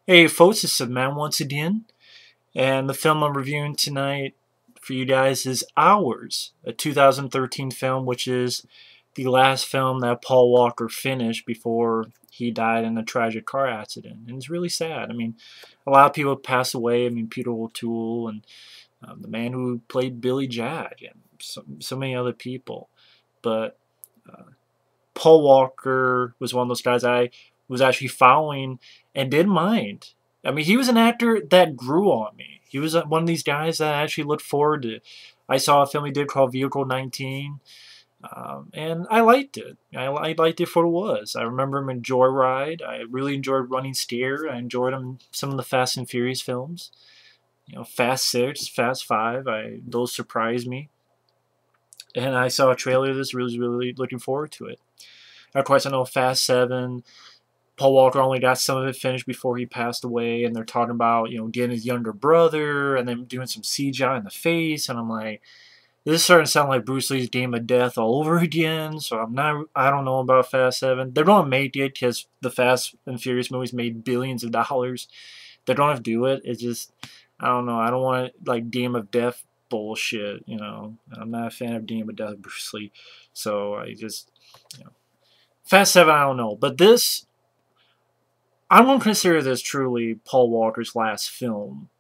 Hey folks, it's Man once again, and the film I'm reviewing tonight for you guys is Hours, a 2013 film, which is the last film that Paul Walker finished before he died in a tragic car accident. And it's really sad. I mean, a lot of people passed away. I mean, Peter O'Toole and the man who played Billy Jack and so many other people. But uh, Paul Walker was one of those guys I was actually following and didn't mind. I mean, he was an actor that grew on me. He was one of these guys that I actually looked forward to. I saw a film he did called Vehicle 19, and I liked it. I liked it for what it was. I remember him in Joyride. I really enjoyed Running Scared. I enjoyed him in some of the Fast and Furious films. You know, Fast 6, Fast 5, those surprised me. And I saw a trailer of this, really looking forward to it. Of course, I know Fast 7, Paul Walker only got some of it finished before he passed away, and they're talking about, getting his younger brother and then doing some CGI in the face, and I'm like, this is starting to sound like Bruce Lee's Game of Death all over again, so I don't know about Fast 7. They're going to make it because the Fast and Furious movies made billions of dollars. They're going to do it. It's just, I don't know. I don't want, like, Game of Death bullshit, I'm not a fan of Game of Death Bruce Lee, so I just, Fast 7, I don't know. But this, I'm going to consider this truly Paul Walker's last film,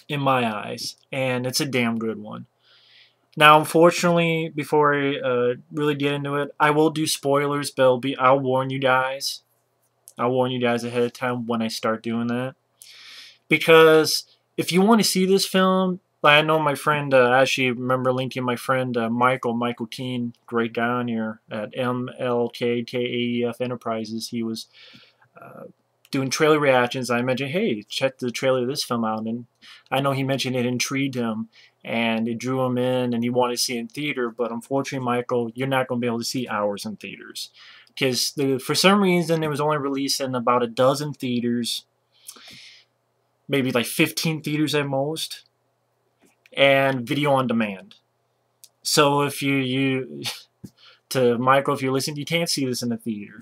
in my eyes. And it's a damn good one. Now, unfortunately, before I really get into it, I will do spoilers, but I'll warn you guys. I'll warn you guys ahead of time when I start doing that. Because if you want to see this film, like I know my friend, I actually remember linking my friend Michael Keane, great guy on here at MLKKAEF Enterprises. He was doing trailer reactions. I mentioned, hey, check the trailer of this film out. And I know he mentioned it intrigued him and it drew him in and he wanted to see it in theater. But unfortunately, Michael, you're not going to be able to see Hours in theaters. Because for some reason, it was only released in about a dozen theaters, maybe like 15 theaters at most, and video on demand. So if to Michael, if you're listening, you can't see this in the theater.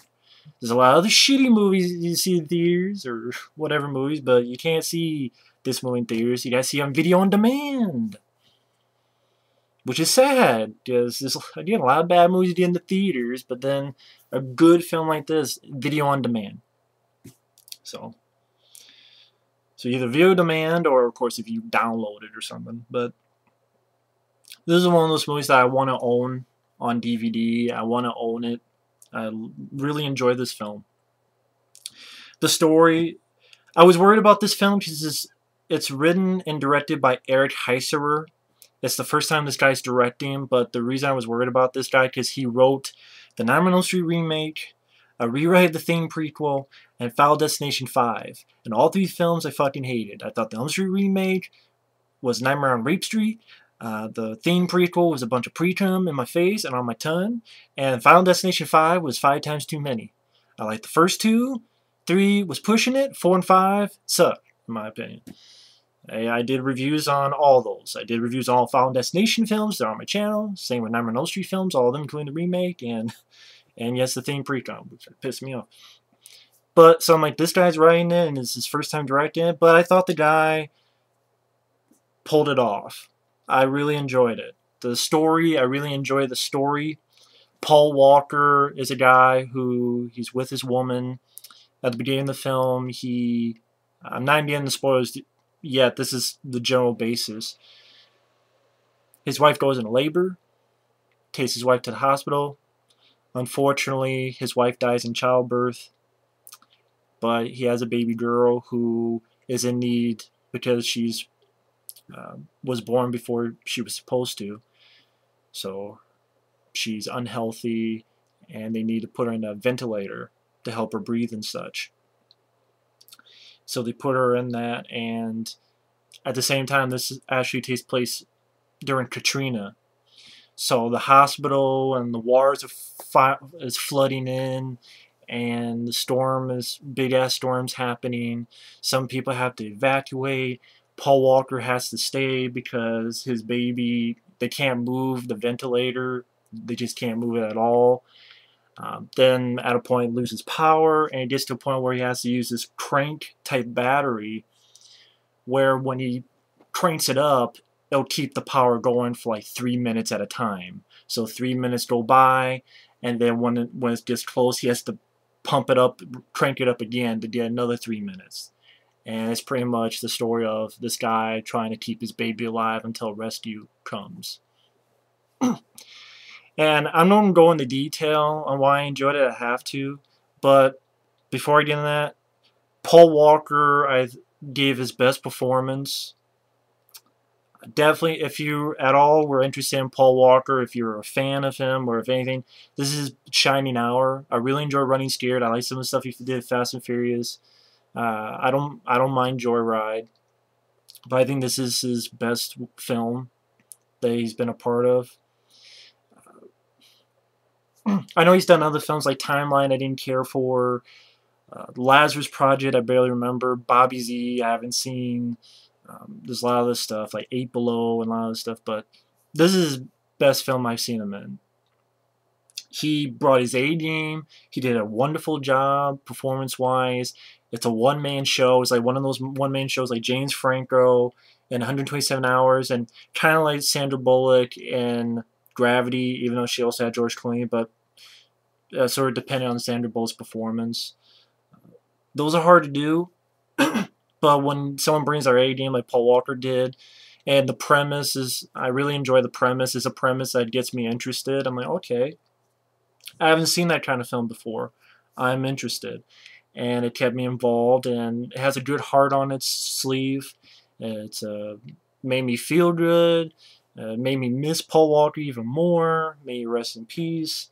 There's a lot of other shitty movies you see in theaters or whatever movies, but you can't see this movie in theaters. You gotta see it on video on demand, which is sad because there's again a lot of bad movies in the theaters, but then a good film like this, video on demand. So either video on demand or of course if you download it or something. But this is one of those movies that I want to own on DVD. I want to own it. I really enjoyed this film. The story, I was worried about this film because it's written and directed by Eric Heisserer. It's the first time this guy's directing, but the reason I was worried about this guy because he wrote the Nightmare on Elm Street remake, a rewrite of the Thing prequel, and Final Destination 5. And all three films I fucking hated. I thought the Elm Street remake was Nightmare on Rape Street. The Theme prequel was a bunch of pre-cum in my face and on my tongue. And Final Destination 5 was 5 times too many. I liked the first two. 3 was pushing it. 4 and 5 suck, in my opinion. I did reviews on all those. I did reviews on all Final Destination films. They're on my channel. Same with Nightmare on Elm Street films. All of them, including the remake. And yes, the Theme pre-cum, which pissed me off. But, so I'm like, this guy's writing it, and it's his first time directing it. But I thought the guy pulled it off. I really enjoyed it. The story, I really enjoyed the story. Paul Walker is a guy who, he's with his woman. At the beginning of the film, I'm not getting the spoilers yet, this is the general basis. His wife goes into labor, takes his wife to the hospital. Unfortunately, his wife dies in childbirth, but he has a baby girl who is in need because she's was born before she was supposed to. So she's unhealthy and they need to put her in a ventilator to help her breathe and such. So they put her in that, and at the same time this actually takes place during Katrina. So the hospital and the waters is flooding in, and the storm is big ass storms happening. Some people have to evacuate. Paul Walker has to stay because his baby, they can't move the ventilator. They just can't move it at all. Then at a point loses power, and it gets to a point where he has to use this crank type battery, where when he cranks it up, it'll keep the power going for like 3 minutes at a time. So 3 minutes go by, and then when it gets close, he has to pump it up, crank it up again to get another 3 minutes. And it's pretty much the story of this guy trying to keep his baby alive until rescue comes. And I'm not going to go into detail on why I enjoyed it. I have to. But before I get into that, Paul Walker, I gave his best performance. Definitely, if you at all were interested in Paul Walker, if you're a fan of him, or if anything, this is his shining hour. I really enjoy Running Scared. I like some of the stuff he did Fast and Furious. I don't mind Joyride, but I think this is his best film that he's been a part of. I know he's done other films like Timeline I didn't care for. Lazarus Project I barely remember. Bobby Z I haven't seen. There's a lot of this stuff like 8 Below and a lot of this stuff, but this is his best film I've seen him in. He brought his A game. He did a wonderful job performance-wise. It's a one-man show. It's like one of those one-man shows like James Franco in 127 Hours, and kind of like Sandra Bullock in Gravity, even though she also had George Clooney, but sort of depending on Sandra Bullock's performance. Those are hard to do, but when someone brings their A game like Paul Walker did, and the premise is, I really enjoy the premise. It's a premise that gets me interested. I'm like, okay, I haven't seen that kind of film before. I'm interested. And it kept me involved, and it has a good heart on its sleeve. It's made me feel good. Made me miss Paul Walker even more. May he rest in peace.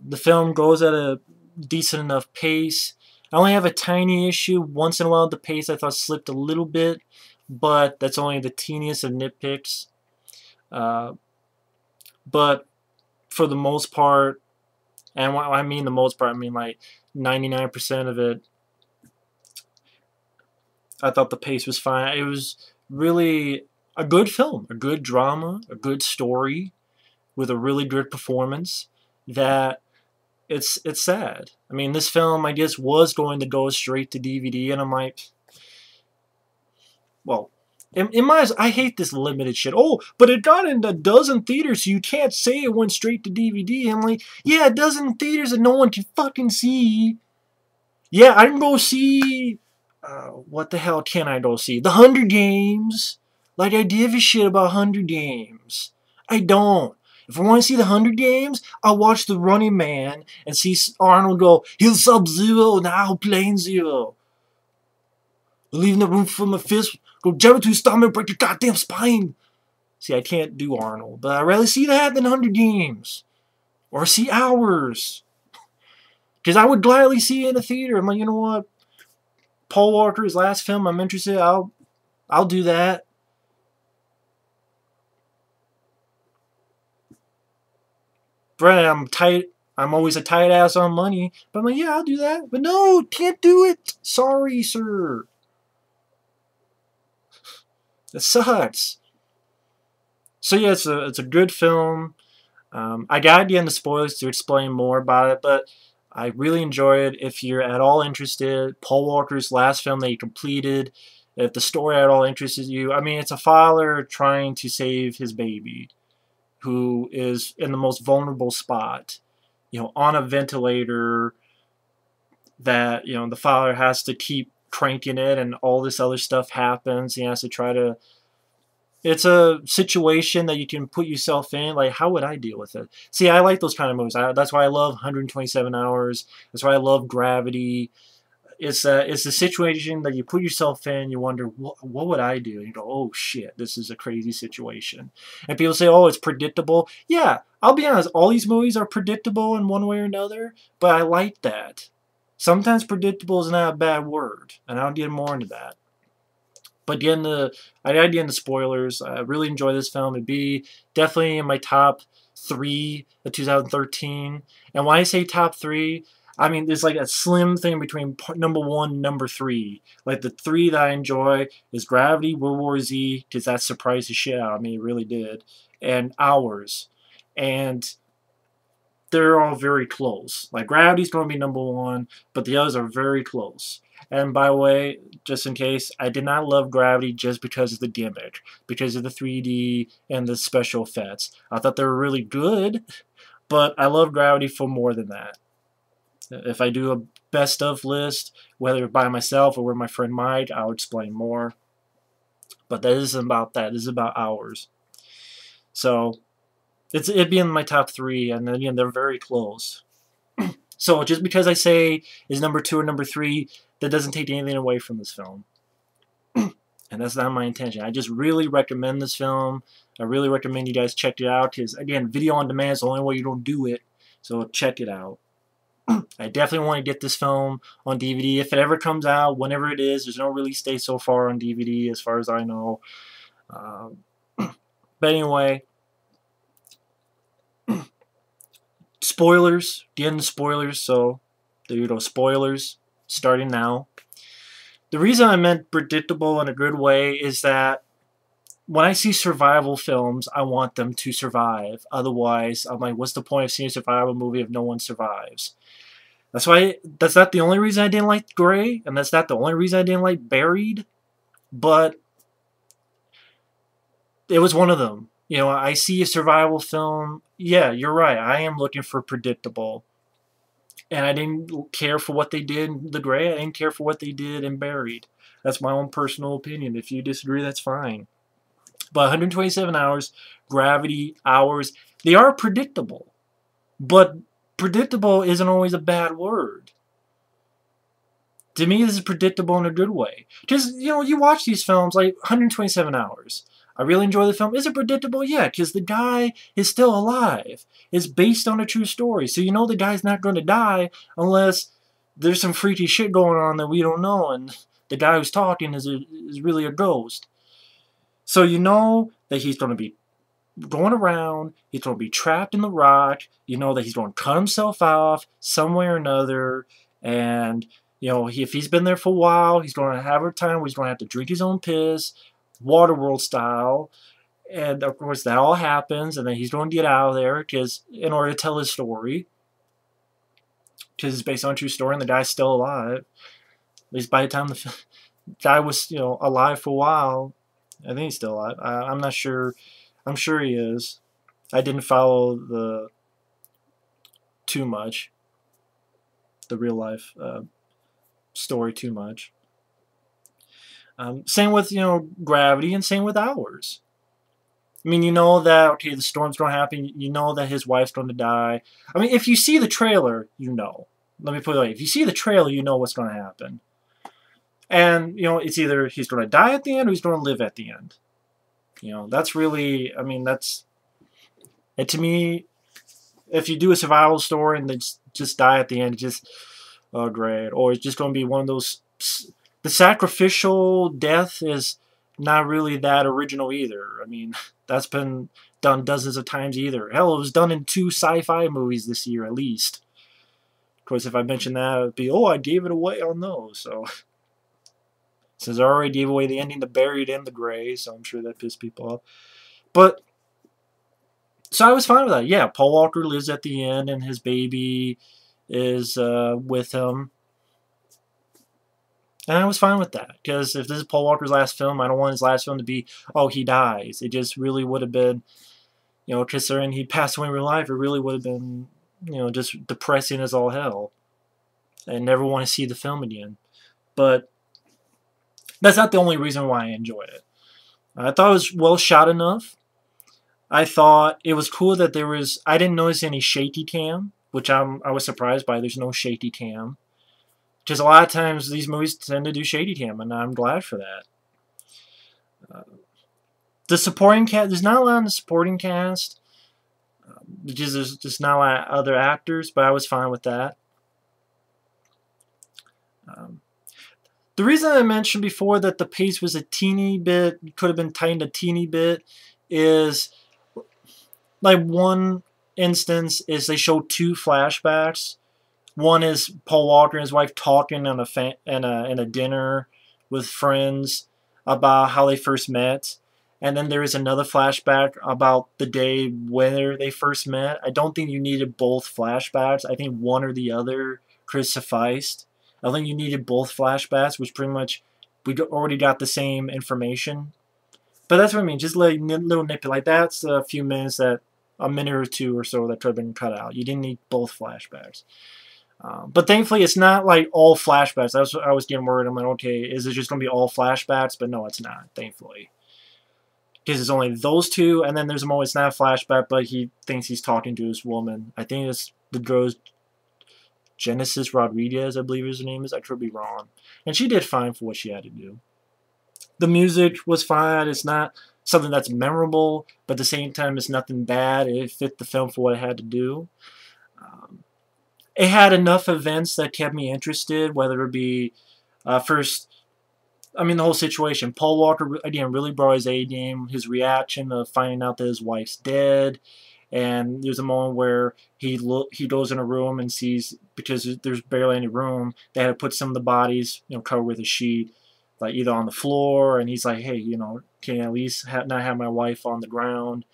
The film goes at a decent enough pace. I only have a tiny issue. Once in a while, the pace I thought slipped a little bit, but that's only the teeniest of nitpicks. But for the most part, and when I mean the most part, I mean like 99% of it, I thought the pace was fine. It was really a good film, a good drama, a good story with a really good performance. That it's sad. I mean, this film, I guess, was going to go straight to DVD, and I'm like, well, in my eyes, I hate this limited shit. Oh, but it got into a dozen theaters, so you can't say it went straight to DVD. I'm like, yeah, a dozen theaters that no one can fucking see. Yeah, I can go see, what the hell can I go see? The Hunger Games. Like, I give a shit about Hunger Games. I don't. If I want to see the Hunger Games, I'll watch The Running Man and see Arnold go, here's Sub-Zero, now Plane Zero. Leaving the room for my fist, go jab it to his stomach, break your goddamn spine. See, I can't do Arnold, but I'd rather see that than Hunger Games. Or see Hours. Because I would gladly see it in a theater. I'm like, you know what? Paul Walker's last film, I'm interested. I'll do that. Right, I'm always a tight ass on money. But I'm like, yeah, I'll do that. But no, can't do it. Sorry, sir. It sucks. So yeah, it's a good film. I gotta get into spoilers to explain more about it, but I really enjoy it. If you're at all interested, Paul Walker's last film that he completed, if the story at all interests you, I mean, it's a father trying to save his baby, who is in the most vulnerable spot, you know, on a ventilator, that, you know, the father has to keep cranking it, and all this other stuff happens. He has to try to, it's a situation that you can put yourself in. Like, how would I deal with it? See, I like those kind of movies. That's why I love 127 Hours. That's why I love Gravity. It's a situation that you put yourself in. You wonder, what would I do? And you go, oh shit, this is a crazy situation. And people say, oh, it's predictable. Yeah, I'll be honest. All these movies are predictable in one way or another, but I like that. Sometimes predictable is not a bad word, and I'll get more into that. But I gotta get into spoilers. I really enjoy this film. It'd be definitely in my top 3 of 2013. And when I say top 3, I mean there's like a slim thing between number 1 and number 3. Like the 3 that I enjoy is Gravity, World War Z, because that surprised the shit out of me. It really did. And Hours. And they're all very close. Like Gravity's going to be number one, but the others are very close. And by the way, just in case, I did not love Gravity just because of the gimmick, because of the 3D and the special effects. I thought they were really good, but I love Gravity for more than that. If I do a best of list, whether by myself or with my friend Mike, I'll explain more. But that isn't about that. This is about Hours. So it'd be in my top three, and again, they're very close. So just because I say is number 2 or number 3, that doesn't take anything away from this film. And that's not my intention. I just really recommend this film. I really recommend you guys check it out, because again, video on demand is the only way you don't do it. So check it out. I definitely want to get this film on DVD. If it ever comes out, whenever it is, there's no release date so far on DVD as far as I know. But anyway, spoilers, the end of spoilers, so there you go, spoilers, starting now. The reason I meant predictable in a good way is that when I see survival films, I want them to survive. Otherwise, I'm like, what's the point of seeing a survival movie if no one survives? That's not the only reason I didn't like Gray, and that's not the only reason I didn't like Buried, but it was one of them. You know, I see a survival film, yeah, you're right, I am looking for predictable. And I didn't care for what they did in The Gray, I didn't care for what they did in Buried. That's my own personal opinion. If you disagree, that's fine. But 127 Hours, Gravity, Hours, they are predictable. But predictable isn't always a bad word. To me, this is predictable in a good way. Just, you know, you watch these films, like 127 Hours. I really enjoy the film. Is it predictable? Yeah, because the guy is still alive. It's based on a true story. So you know the guy's not going to die unless there's some freaky shit going on that we don't know, and the guy who's talking is really a ghost. So you know that he's going to be going around, he's going to be trapped in the rock, you know that he's going to cut himself off some way or another, and you know, if he's been there for a while, he's going to have a time where he's going to have to drink his own piss, Waterworld style, and of course that all happens, and then he's going to get out of there because in order to tell his story, because it's based on a true story, and the guy's still alive. At least by the time the guy was, you know, alive for a while. I think he's still alive. I'm not sure. I'm sure he is. I didn't follow the too much, the real life story too much. Same with, you know, Gravity, and same with Hours. I mean, you know that, okay, the storm's going to happen. You know that his wife's going to die. I mean, if you see the trailer, you know. Let me put it like, if you see the trailer, you know what's going to happen. And, you know, it's either he's going to die at the end or he's going to live at the end. You know, that's really, I mean, that's, and to me, if you do a survival story and they just die at the end, it's just, oh, great. Or it's just going to be one of those, the sacrificial death is not really that original either. I mean, that's been done dozens of times either. Hell, it was done in 2 sci-fi movies this year at least. Of course, if I mentioned that, it would be, oh, I gave it away on those, so. Since I already gave away the ending, the Buried and the Gray, so I'm sure that pissed people off. But, so I was fine with that. Yeah, Paul Walker lives at the end, and his baby is with him. And I was fine with that, because if this is Paul Walker's last film, I don't want his last film to be, oh, he dies. It just really would have been, you know, considering he passed away in real life, it really would have been, you know, just depressing as all hell. I never want to see the film again. But that's not the only reason why I enjoyed it. I thought it was well shot enough. I thought it was cool that there was, I didn't notice any shaky cam, which I was surprised by. There's no shaky cam. Because a lot of times these movies tend to do shady cam, and I'm glad for that. The supporting cast, there's not a lot in the supporting cast. Because there's just not a lot of other actors, but I was fine with that. The reason I mentioned before that the pace was a teeny bit, could have been tightened a teeny bit, is like one instance is they show 2 flashbacks. One is Paul Walker and his wife talking in a dinner with friends about how they first met, And then there is another flashback about the day where they first met. I don't think you needed both flashbacks. I think one or the other could have sufficed. I don't think you needed both flashbacks, which pretty much we already got the same information. But that's what I mean, just like little nitpick. Like that's a few minutes, that a minute or two or so that could have been cut out. You didn't need both flashbacks. But thankfully, it's not like all flashbacks. I was getting worried. I'm like, okay, is it just going to be all flashbacks? But no, it's not, thankfully. Because it's only those two, and then there's a moment, it's not a flashback, but he thinks he's talking to his woman. I think it's the girl's Génesis Rodríguez, I believe his name is. I could be wrong. And she did fine for what she had to do. The music was fine. It's not something that's memorable, but at the same time, it's nothing bad. It fit the film for what it had to do. It had enough events that kept me interested, whether it be first, I mean, the whole situation. Paul Walker, again, really brought his A game. His reaction of finding out that his wife's dead. And there's a moment where he goes in a room and sees, because there's barely any room, they had to put some of the bodies, covered with a sheet, like either on the floor. And he's like, hey, can you at least not have my wife on the ground?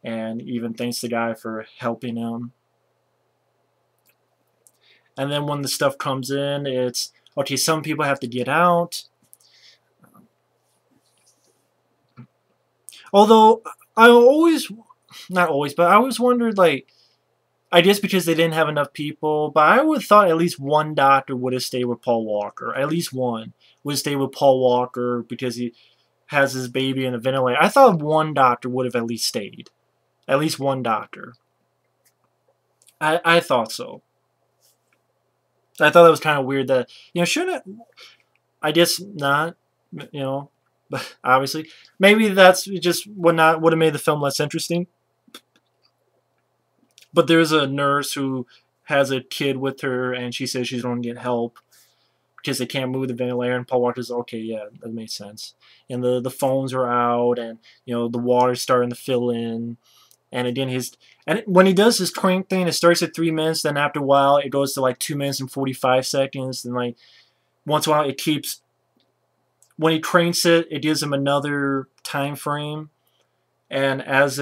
And even thanks the guy for helping him. And then when the stuff comes in, it's, okay, some people have to get out. Although, I always, not always, but I always wondered, like, I guess because they didn't have enough people, but I would have thought at least one doctor would have stayed with Paul Walker. At least one would stay with Paul Walker because he has his baby in a ventilator. I thought one doctor would have at least stayed. At least one doctor. I thought so. I thought that was kind of weird that, shouldn't it? I guess not, but obviously. Maybe that's just would have made the film less interesting. But there's a nurse who has a kid with her, and she says she's going to get help because they can't move the ventilator, and Paul Walker's okay, yeah, that makes sense. And the phones are out, and, the water's starting to fill in. And again, when he does his crank thing, it starts at 3 minutes. Then after a while, it goes to like 2 minutes and 45 seconds. And like once in a while, it keeps. When he cranks it, it gives him another time frame. And as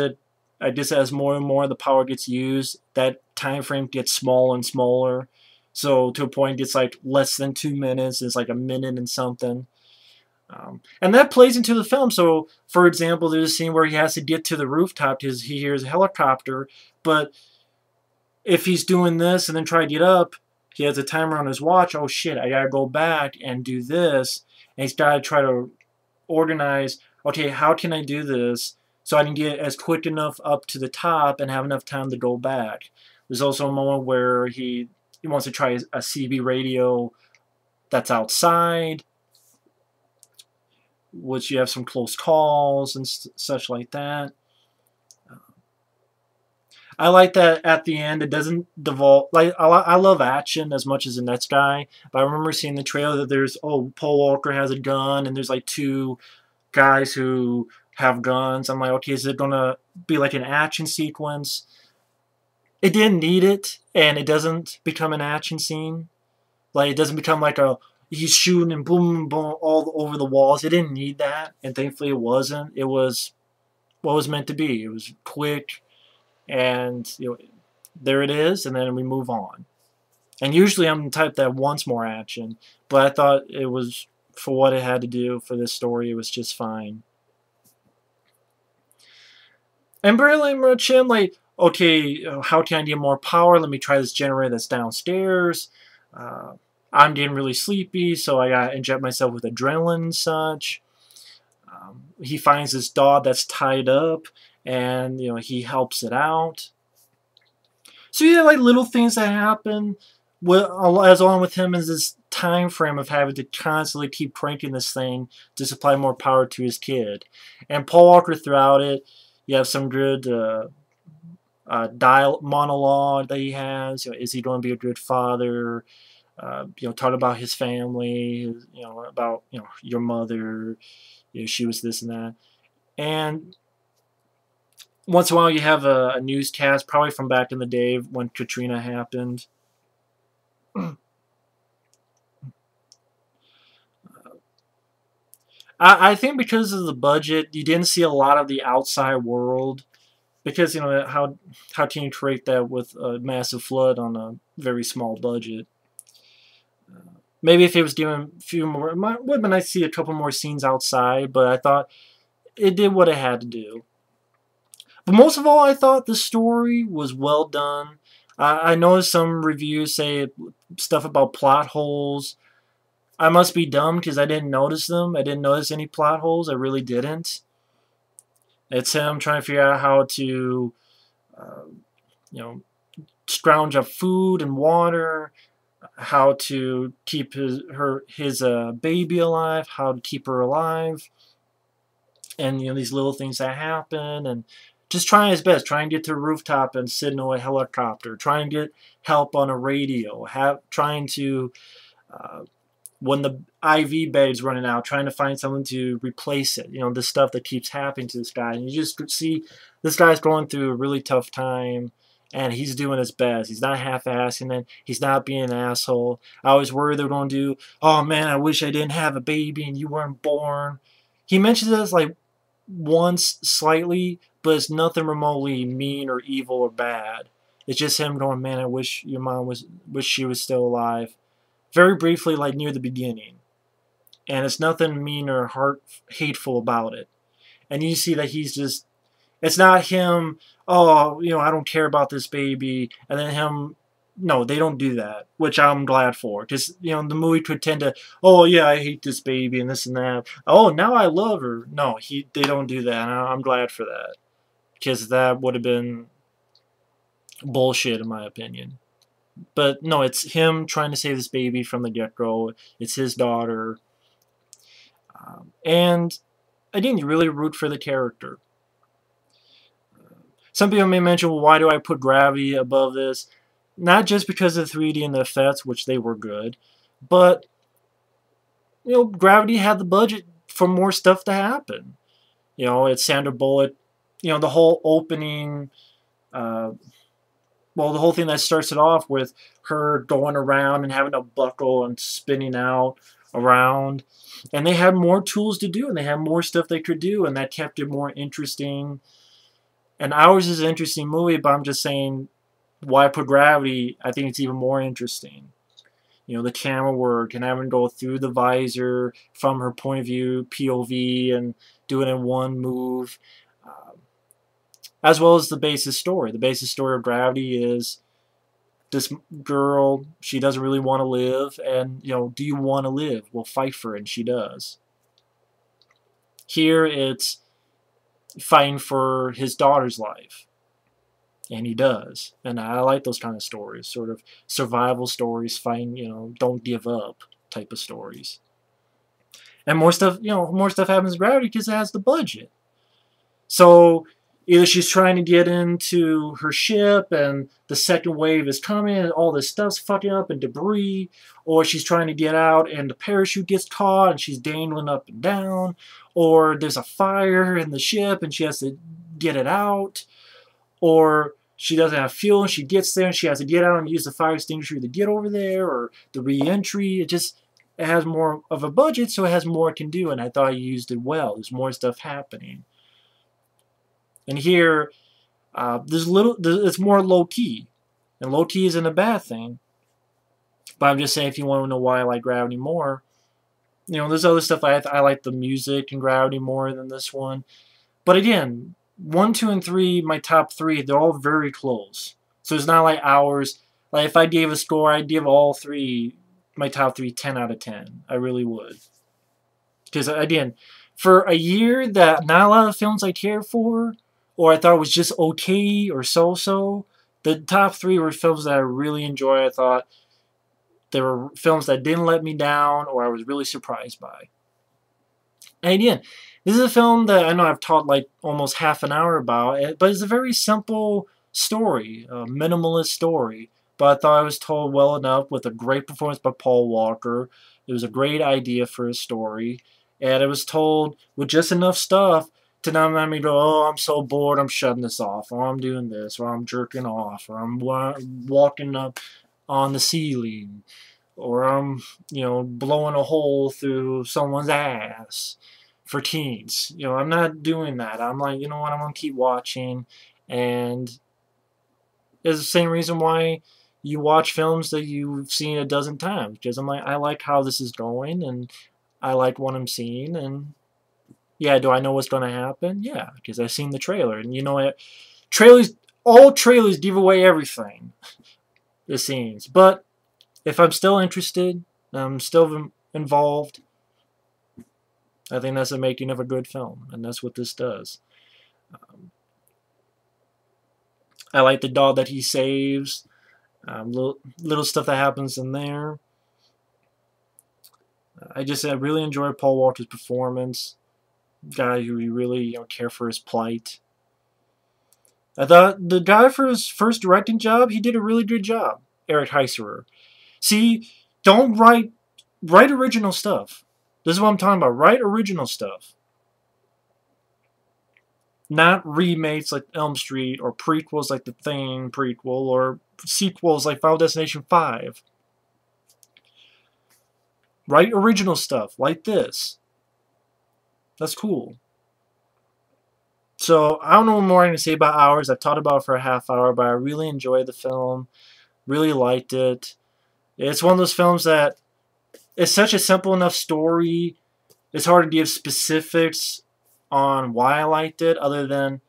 more and more the power gets used, that time frame gets smaller and smaller. So to a point, it gets like less than 2 minutes. It's like a minute and something. And that plays into the film. So, for example, there's a scene where he has to get to the rooftop because he hears a helicopter. But if he's doing this and then try to get up, he has a timer on his watch. Oh, shit, I got to go back and do this. And he's got to try to organize, okay, how can I do this so I can get as quick enough up to the top and have enough time to go back. There's also a moment where he wants to try a CB radio that's outside, which you have some close calls and such like that. I like that at the end it doesn't devolve. Like I love action as much as the next guy, but I remember seeing the trailer that there's Paul Walker has a gun and there's like two guys who have guns. I'm like, okay, is it gonna be like an action sequence? It didn't need it, and it doesn't become an action scene. Like it doesn't become like he's shooting and boom, boom, all over the walls. It didn't need that, and thankfully it wasn't. It was what it was meant to be. It was quick, and there it is, and then we move on. And usually I'm the type that wants more action, but I thought it was, for what it had to do for this story, it was just fine. And barely much in, like, okay, how can I get more power? Let me try this generator that's downstairs. I'm getting really sleepy, so I gotta inject myself with adrenaline and such. He finds this dog that's tied up, and he helps it out. So yeah, like little things that happen. As along with him is this time frame of having to constantly keep cranking this thing to supply more power to his kid. And Paul Walker throughout it, you have some good monologue that he has. Is he going to be a good father? Talk about his family. About your mother. She was this and that. And once in a while, you have a newscast, probably from back in the day when Katrina happened. I think because of the budget, you didn't see a lot of the outside world. Because, you know, how can you create that with a massive flood on a very small budget? Maybe if it was given a few more, it would have been nice to see a couple more scenes outside, but I thought it did what it had to do. But most of all, I thought the story was well done. I noticed some reviews say stuff about plot holes. I must be dumb because I didn't notice them. I didn't notice any plot holes. I really didn't. It's him trying to figure out how to, uh, you know, scrounge up food and water, how to keep his baby alive, how to keep her alive, and, you know, these little things that happen, and just trying his best, trying to get to the rooftop and sit in a helicopter, trying to get help on a radio, trying to, when the IV bed's running out, trying to find someone to replace it. You know, the stuff that keeps happening to this guy. And you just see this guy's going through a really tough time, and he's doing his best. He's not half-assing it. He's not being an asshole. I was worried they were going to do, oh man, I wish I didn't have a baby and you weren't born. He mentions this like once slightly, but it's nothing remotely mean or evil or bad. It's just him going, man, I wish your mom wish she was still alive. Very briefly, like near the beginning. And it's nothing mean or hateful about it. And you see that he's just, it's not him, oh, you know, I don't care about this baby, and then him, no, they don't do that, which I'm glad for. Because, you know, the movie could tend to, oh, yeah, I hate this baby and this and that. Oh, now I love her. No, they don't do that, and I'm glad for that. Because that would have been bullshit, in my opinion. But no, it's him trying to save this baby from the get-go. It's his daughter. And again, you really root for the character. Some people may mention, well, why do I put Gravity above this? Not just because of the 3D and the effects, which they were good, but, you know, Gravity had the budget for more stuff to happen. You know, it's Sandra Bullock. You know, the whole opening... well, the whole thing that starts it off with her going around and having a buckle and spinning out around. And they had more tools to do, and they had more stuff they could do, and that kept it more interesting. And Ours is an interesting movie, but I'm just saying, why put Gravity? I think it's even more interesting. You know, the camera work and having to go through the visor from her point of view, POV, and do it in one move. As well as the basic story. The basic story of Gravity is this girl, she doesn't really want to live, and, you know, do you want to live? Well, fight for it, and she does. Here, it's fighting for his daughter's life, and he does. And I like those kind of stories, sort of survival stories, fighting, you know, don't give up type of stories. And more stuff, you know, more stuff happens in Gravity because it has the budget. So either she's trying to get into her ship and the second wave is coming and all this stuff's fucking up and debris, or she's trying to get out and the parachute gets caught and she's dangling up and down, or there's a fire in the ship and she has to get it out, or she doesn't have fuel and she gets there and she has to get out and use the fire extinguisher to get over there, or the re-entry. It has more of a budget, so it has more it can do, and I thought you used it well. There's more stuff happening. And here, it's more low-key. And low-key isn't a bad thing. But I'm just saying, if you want to know why I like Gravity more, you know, there's other stuff. I like the music in Gravity more than this one. But again, 1, 2, and 3, my top 3, they're all very close. So it's not like Ours. Like, if I gave a score, I'd give all 3, my top 3, 10 out of 10. I really would. Because, again, for a year that not a lot of films I cared for, or I thought it was just okay or so-so, the top 3 were films that I really enjoyed. I thought they were films that didn't let me down or I was really surprised by. And again, this is a film that I know I've taught like almost half an hour about, but it's a very simple story, a minimalist story. But I thought I was told well enough with a great performance by Paul Walker. It was a great idea for a story. And it was told with just enough stuff to not let me go, oh, I'm so bored, I'm shutting this off, or I'm doing this, or I'm jerking off, or I'm walking up on the ceiling, or I'm, you know, blowing a hole through someone's ass. for teens. You know, I'm not doing that. I'm like, you know what, I'm going to keep watching. And it's the same reason why you watch films that you've seen a dozen times. Because I'm like, I like how this is going, and I like what I'm seeing. And yeah, do I know what's going to happen? Yeah, because I've seen the trailer. And you know what? All trailers give away everything. The scenes. But if I'm still interested, I'm still involved, I think that's the making of a good film, and that's what this does. I like the dog that he saves, little stuff that happens in there. I really enjoy Paul Walker's performance. Guy who you really care for his plight. I thought the guy for his first directing job, he did a really good job. Eric Heisserer. See, don't write original stuff. This is what I'm talking about. Write original stuff. Not remakes like Elm Street, or prequels like The Thing prequel, or sequels like Final Destination 5. Write original stuff like this. That's cool. So, I don't know what more I'm going to say about Hours. I've talked about it for a half hour, but I really enjoyed the film. Really liked it. It's one of those films that it's such a simple enough story. It's hard to give specifics on why I liked it, other than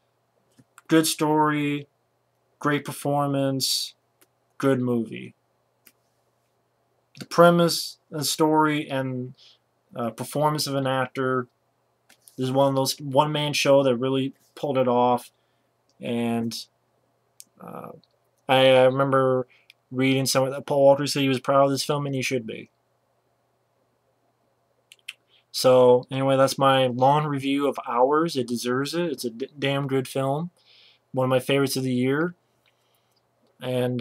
good story, great performance, good movie. The premise and story and performance of an actor, this is one of those one-man show that really pulled it off. And I remember reading somewhere that Paul Walker said he was proud of this film, and he should be. So, anyway, that's my long review of Hours. It deserves it. It's a damn good film. One of my favorites of the year. And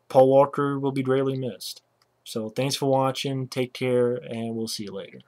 Paul Walker will be greatly missed. So, thanks for watching. Take care, and we'll see you later.